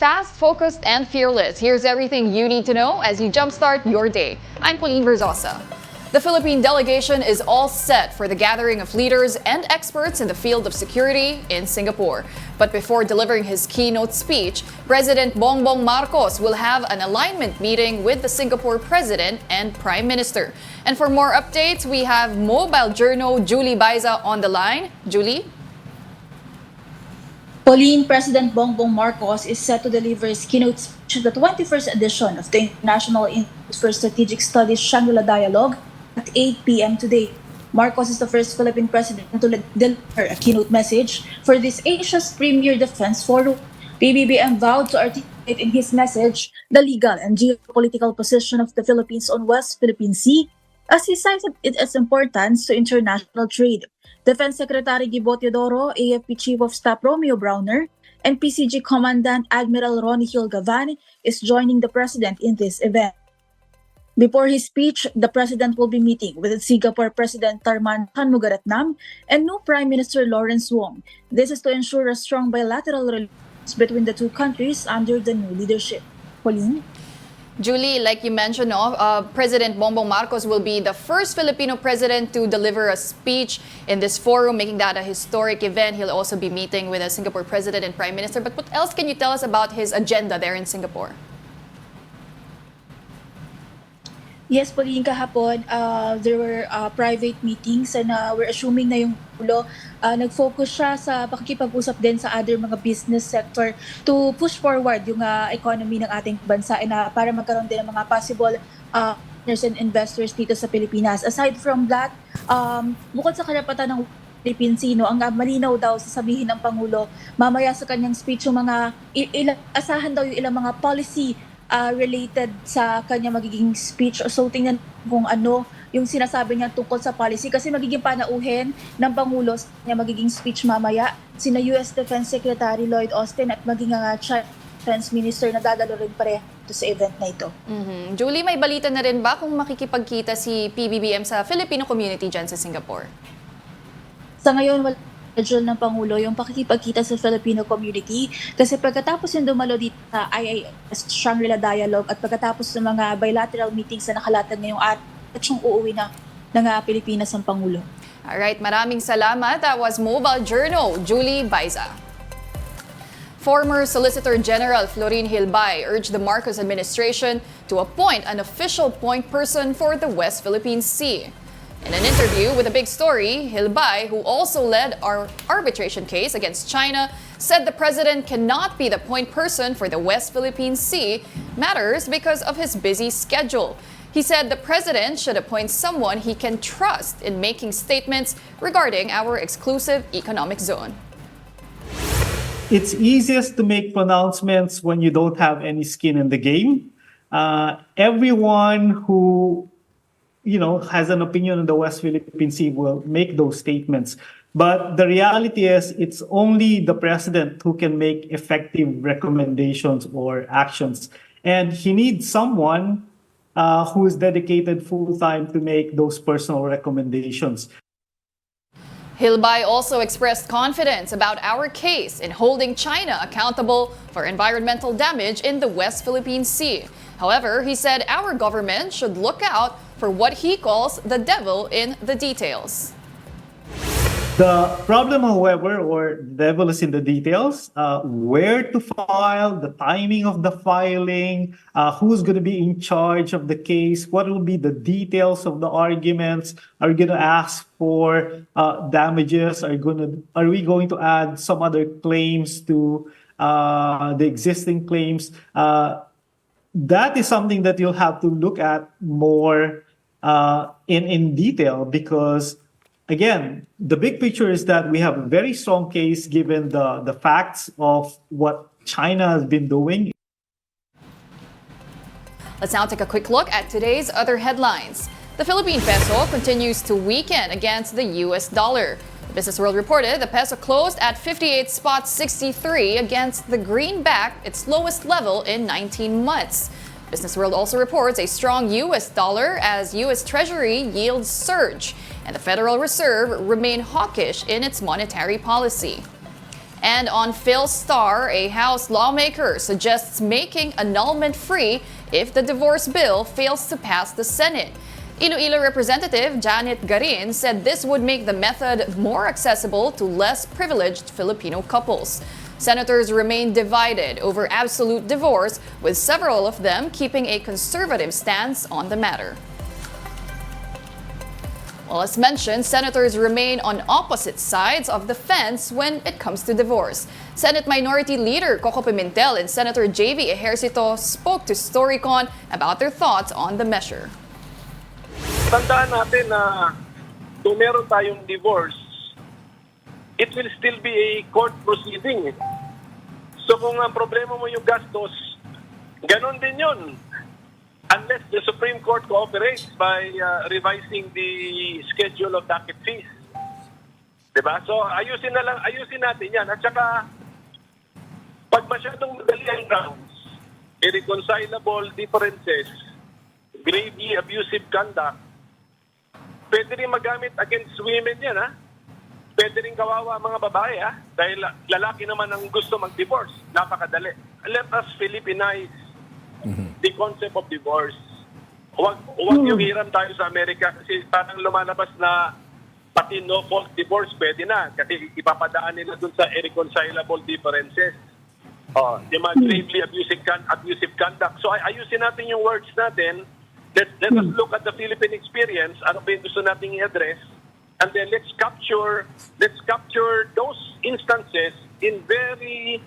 Fast, focused, and fearless. Here's everything you need to know as you jumpstart your day. I'm Pauline Verzosa. The Philippine delegation is all set for the gathering of leaders and experts in the field of security in Singapore. But before delivering his keynote speech, President Bongbong Marcos will have an alignment meeting with the Singapore President and Prime Minister. And for more updates, we have Mobile Journal Julie Baiza on the line. Julie? Pauline, President Bongbong Marcos is set to deliver his keynote speech at the 21st edition of the International Institute for Strategic Studies Shangri-La Dialogue at 8 p.m. today. Marcos is the first Philippine president to deliver a keynote message for this Asia's premier defense forum. Pbbm vowed to articulate in his message the legal and geopolitical position of the Philippines on West Philippine Sea, as he cited its importance to international trade. Defense Secretary Gibo Teodoro, AFP Chief of Staff Romeo Browner, and PCG Commandant Admiral Ronnie Hilgavan is joining the president in this event. Before his speech, the president will be meeting with Singapore President Tharman Shanmugaratnam and new Prime Minister Lawrence Wong. This is to ensure a strong bilateral relations between the two countries under the new leadership. Pauline? Julie, like you mentioned, President Bongbong Marcos will be the first Filipino president to deliver a speech in this forum, making that a historic event. He'll also be meeting with the Singapore President and Prime Minister. But what else can you tell us about his agenda there in Singapore? Yes, Pauline, kahapon, there were private meetings and we're assuming na yung ulo nag-focus siya sa pakikipag-usap din sa other mga business sector to push forward yung economy ng ating bansa and para magkaroon din ng mga possible partners and investors dito sa Pilipinas. Aside from that, bukod sa karapatan ng Philippine Sea, ang malinaw daw sasabihin ng Pangulo mamaya sa kanyang speech yung mga asahan daw yung ilang mga policy related sa kanya magiging speech. So tingnan kung ano yung sinasabi niya tungkol sa policy kasi magiging panauhin ng Pangulo sa kanya magiging speech mamaya sina US Defense Secretary Lloyd Austin at maging China Defense Minister na dadalo rin pareho sa event na ito. Julie, may balita na rin ba kung makikipagkita si PBBM sa Filipino community dyan sa Singapore? Sa ngayon, wala schedule ng Pangulo yung pakikipagkita sa Filipino community kasi pagkatapos yung dumalo dito sa IIS Shangri-La Dialogue at pagkatapos ng mga bilateral meetings na nakalatag ngayong araw at yung uuwi na ng Pilipinas ang Pangulo. Alright, maraming salamat. That was Mobile Journal Julie Baiza. Former Solicitor General Florin Hilbay urged the Marcos administration to appoint an official point person for the West Philippine Sea. In an interview with A Big Story, Hilbay, who also led our arbitration case against China, said the president cannot be the point person for the West Philippine Sea matters because of his busy schedule. He said the president should appoint someone he can trust in making statements regarding our exclusive economic zone. It's easiest to make pronouncements when you don't have any skin in the game. Everyone who has an opinion on the West Philippine Sea will make those statements. But the reality is it's only the president who can make effective recommendations or actions. And he needs someone who is dedicated full-time to make those personal recommendations. Hilbay also expressed confidence about our case in holding China accountable for environmental damage in the West Philippine Sea. However, he said our government should look out for what he calls the devil in the details. The problem, however, or the devil is in the details, where to file, the timing of the filing, who's going to be in charge of the case, what will be the details of the arguments, are we going to ask for damages, are we going to add some other claims to the existing claims? That is something that you'll have to look at more in detail because, again, the big picture is that we have a very strong case given the facts of what China has been doing. Let's now take a quick look at today's other headlines. The Philippine peso continues to weaken against the US dollar. The Business World reported the peso closed at 58.63 against the greenback, its lowest level in 19 months. Business World also reports a strong US dollar as US Treasury yields surge and the Federal Reserve remain hawkish in its monetary policy. And on PhilStar, a House lawmaker suggests making annulment free if the divorce bill fails to pass the Senate. Iloilo Representative Janet Garin said this would make the method more accessible to less privileged Filipino couples. Senators remain divided over absolute divorce, with several of them keeping a conservative stance on the matter. Well, as mentioned, senators remain on opposite sides of the fence when it comes to divorce. Senate Minority Leader Coco Pimentel and Senator JV Ejercito spoke to Storycon about their thoughts on the measure. Tandaan natin na kung meron tayong divorce, it will still be a court proceeding. So kung ang problema mo yung gastos, ganon din yun. Unless the Supreme Court cooperates by revising the schedule of docket fees. Diba? So ayusin natin yan. At saka, pag masyadong madali ang grounds, irreconcilable differences, gravely abusive conduct, pwede rin magamit against women yan, ha? Pwede rin kawawa mga babae, ha? Dahil lalaki naman ang gusto mag-divorce. Napakadali. Let us Philippinize the concept of divorce. Huwag yung hiram tayo sa Amerika kasi parang lumalabas na pati no-fault divorce pwede na kasi ipapadaan nila dun sa irreconcilable differences. Yung mga gravely abusive conduct. So ayusin natin yung words natin. Let us look at the Philippine experience. Ano ba yung gusto nating i-address? And then let's capture those instances in very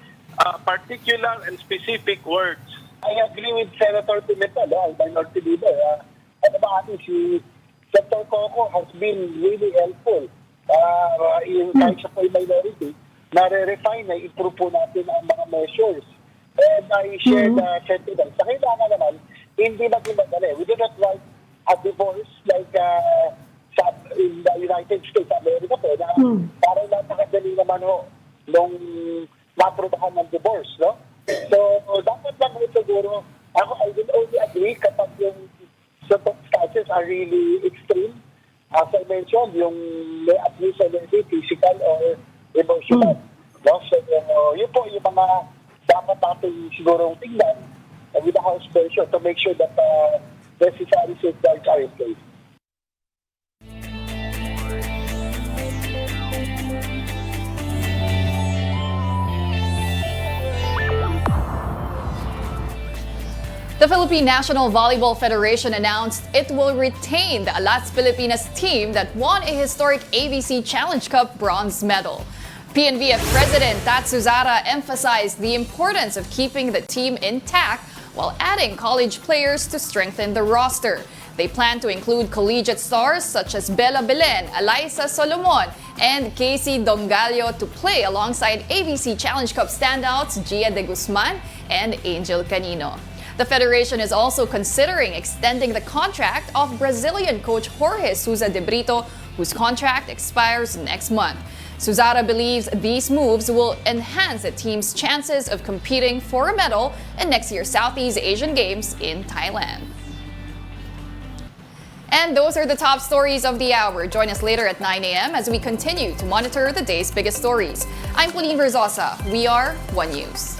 particular and specific words. I agree with Senator Pimentel, Minority Leader. Ano ba ating si Senator Coco has been really helpful in kahit siya po yung minority, na-refine, na-improve po natin ang mga measures. And I share the sentiment. Sa kailangan naman, hindi maging madali. We did not write a divorce like in the United States of America po na parang napakadali naman ho nung maprobahan ng divorce, no? So, dapat lang ho siguro, I will only agree kapag yung circumstances are really extreme. As I mentioned, yung may abuse of physical or emotional. No? So, yun po yung mga dapat natin siguro tingnan with the House pressure to make sure that necessary safeguards are in place. The Philippine National Volleyball Federation announced it will retain the Alas Pilipinas team that won a historic ABC Challenge Cup bronze medal. PNVF President Tatsuzara emphasized the importance of keeping the team intact while adding college players to strengthen the roster. They plan to include collegiate stars such as Bella Belen, Alyssa Solomon, and Casey Dongallo to play alongside ABC Challenge Cup standouts Gia de Guzman and Angel Canino. The federation is also considering extending the contract of Brazilian coach Jorge Souza de Brito, whose contract expires next month. Suzara believes these moves will enhance the team's chances of competing for a medal in next year's Southeast Asian Games in Thailand. And those are the top stories of the hour. Join us later at 9 a.m. as we continue to monitor the day's biggest stories. I'm Pauline Verzosa. We are One News.